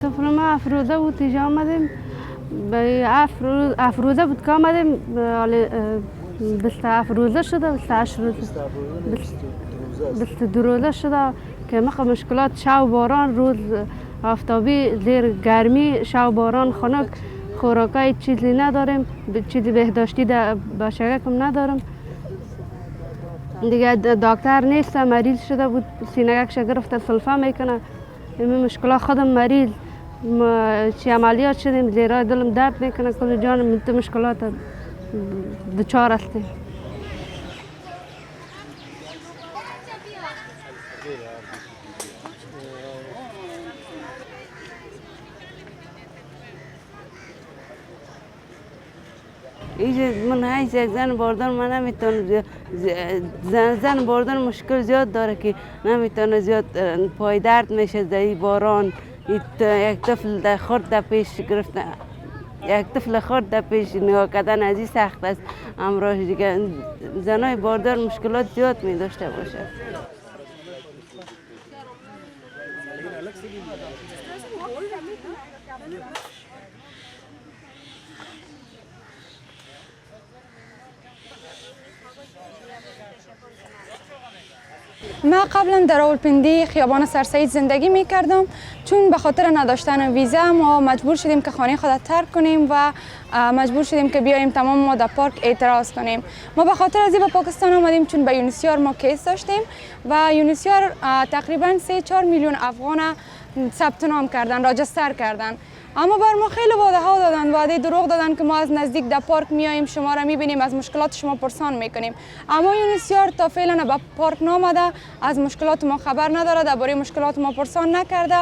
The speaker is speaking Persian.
طفل ما افروزه بود اینجا آمدیم افروزه بود که آمدیم 27 روزه شده 28 روزه 22 روزه شده که مشکلات شو باران روز آفتابی زیر گرمی شو باران خنک خوراکای چیزی نداریم چیزی بهداشتی باشگکم ندارم دیگه دکتر نیست مریض شده بود سینه‌اش گرفته سلفه میکنه این مشکلات خودم مریض چی عملیات شدیم زیرا دلم درد میکنه کل جانم تو مشکلات دچار هستیم من هیچ یک زن باردن من نمیتونم زن باردن مشکل زیاد داره که نمیتونه زیاد پای درد میشه در باران یک طفل در خورد در پیش گرفتن یک طفل خورد در پیش نگاه کردن از این سخت است امروز دیگه زنای باردار مشکلات زیاد می داشته باشه من قبلا در راولپنڈی خیابان سرسید زندگی می کردم چون به خاطر نداشتن ویزا ما مجبور شدیم که خانه خود ترک کنیم و مجبور شدیم که بیاییم تمام ما در پارک اعتراض کنیم. ما به خاطر از این به پاکستان آمدیم چون به یونیسیار ما کیس داشتیم و یونیسیار تقریبا 3-4 میلیون افغان ثبت نام کردن راجستر کردن اما بر ما خیلی وعده ها دادن وعده دروغ دادن که ما از نزدیک در پارک میاییم شما را میبینیم از مشکلات شما پرسان میکنیم اما یونیسیار تا فعلا به پارک نامده از مشکلات ما خبر نداره درباره مشکلات ما پرسان نکرده